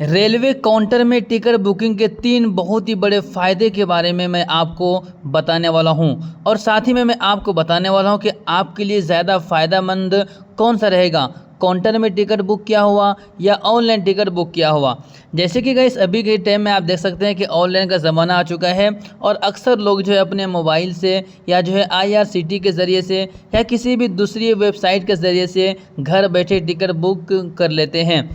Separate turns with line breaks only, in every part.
Railway counter में ticket booking के 3 बहुत ही बड़े फ़ायदे के बारे में मैं आपको बताने वाला हूं और साथ ही में मैं आपको बताने वाला हूं कि आपके लिए ज़्यादा फ़ायदेमंद कौन सा रहेगा, काउंटर में टिकट बुक किया हुआ या ऑनलाइन टिकट बुक किया हुआ। जैसे कि गाइस अभी के टाइम में आप देख सकते हैं कि ऑनलाइन का ज़माना आ चुका है और अक्सर लोग जो है अपने मोबाइल से या जो है IRCTC के ज़रिए से या किसी भी दूसरी वेबसाइट के ज़रिए से घर बैठे टिकट बुक कर लेते हैं।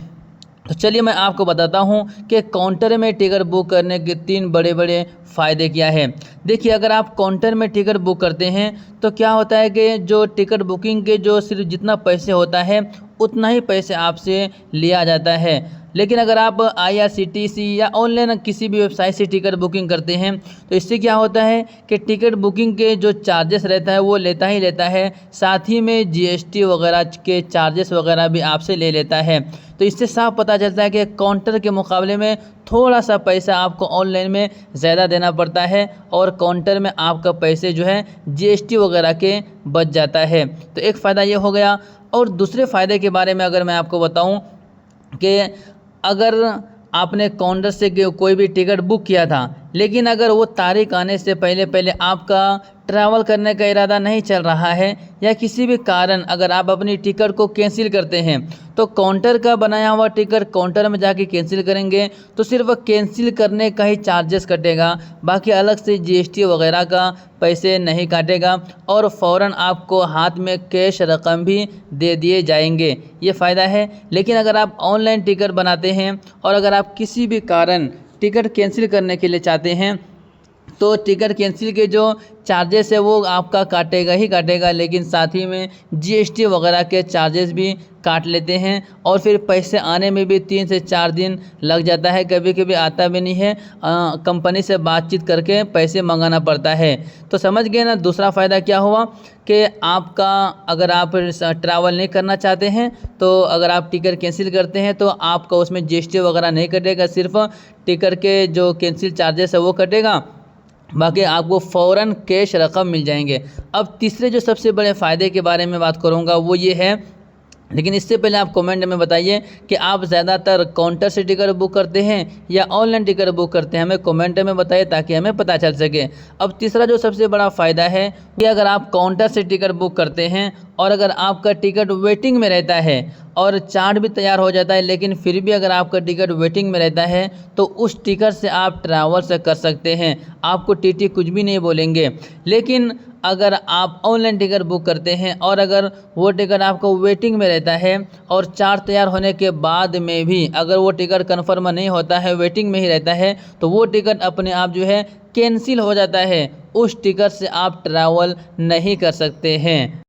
तो चलिए मैं आपको बताता हूं कि काउंटर में टिकट बुक करने के 3 बड़े बड़े फ़ायदे क्या है। देखिए, अगर आप काउंटर में टिकट बुक करते हैं तो क्या होता है कि जो टिकट बुकिंग के जो सिर्फ जितना पैसे होता है उतना ही पैसे आपसे लिया जाता है। लेकिन अगर आप IRCTC या ऑनलाइन किसी भी वेबसाइट से टिकट बुकिंग करते हैं तो इससे क्या होता है कि टिकट बुकिंग के जो चार्जेस रहता है वो लेता ही लेता है, साथ ही में GST वगैरह के चार्जेस वगैरह भी आपसे ले लेता है। तो इससे साफ पता चलता है कि काउंटर के मुकाबले में थोड़ा सा पैसा आपको ऑनलाइन में ज़्यादा देना पड़ता है और काउंटर में आपका पैसे जो है GST वगैरह के बच जाता है। तो एक फ़ायदा ये हो गया। और दूसरे फ़ायदे के बारे में अगर मैं आपको बताऊं कि अगर आपने काउंटर से कोई भी टिकट बुक किया था लेकिन अगर वो तारीख आने से पहले पहले आपका ट्रैवल करने का इरादा नहीं चल रहा है या किसी भी कारण अगर आप अपनी टिकट को कैंसिल करते हैं तो काउंटर का बनाया हुआ टिकट काउंटर में जाके कैंसिल करेंगे तो सिर्फ कैंसिल करने का ही चार्जेस कटेगा, बाकी अलग से GST वगैरह का पैसे नहीं काटेगा और फ़ौरन आपको हाथ में कैश रकम भी दे दिए जाएंगे। ये फ़ायदा है। लेकिन अगर आप ऑनलाइन टिकट बनाते हैं और अगर आप किसी भी कारण टिकट कैंसिल करने के लिए चाहते हैं तो टिकट कैंसिल के जो चार्जेस है वो आपका काटेगा ही काटेगा, लेकिन साथ ही में GST वगैरह के चार्जेस भी काट लेते हैं और फिर पैसे आने में भी 3 से 4 दिन लग जाता है, कभी कभी आता भी नहीं है। कंपनी से बातचीत करके पैसे मंगाना पड़ता है। तो समझ गए ना दूसरा फ़ायदा क्या हुआ कि आपका अगर आप ट्रैवल नहीं करना चाहते हैं तो अगर आप टिकट कैंसिल करते हैं तो आपका उसमें GST वगैरह नहीं कटेगा, सिर्फ टिकट के जो कैंसिल चार्जेस है वो कटेगा, बाकी आपको फ़ौरन कैश रकम मिल जाएंगे। अब तीसरे जो सबसे बड़े फ़ायदे के बारे में बात करूँगा वो ये है, लेकिन इससे पहले आप कमेंट में बताइए कि आप ज़्यादातर काउंटर से टिकट बुक करते हैं या ऑनलाइन टिकट बुक करते हैं, हमें कमेंट में बताइए ताकि हमें पता चल सके। अब तीसरा जो सबसे बड़ा फ़ायदा है कि अगर आप काउंटर से टिकट बुक करते हैं और अगर आपका टिकट वेटिंग में रहता है और चार्ट भी तैयार हो जाता है लेकिन फिर भी अगर आपका टिकट वेटिंग में रहता है तो उस टिकट से आप ट्रैवल से कर सकते हैं, आपको TT कुछ भी नहीं बोलेंगे। लेकिन अगर आप ऑनलाइन टिकट बुक करते हैं और अगर वो टिकट आपको वेटिंग में रहता है और चार्ट तैयार होने के बाद में भी अगर वो टिकट कन्फर्म नहीं होता है, वेटिंग में ही रहता है, तो वो टिकट अपने आप जो है कैंसिल हो जाता है, उस टिकट से आप ट्रैवल नहीं कर सकते हैं।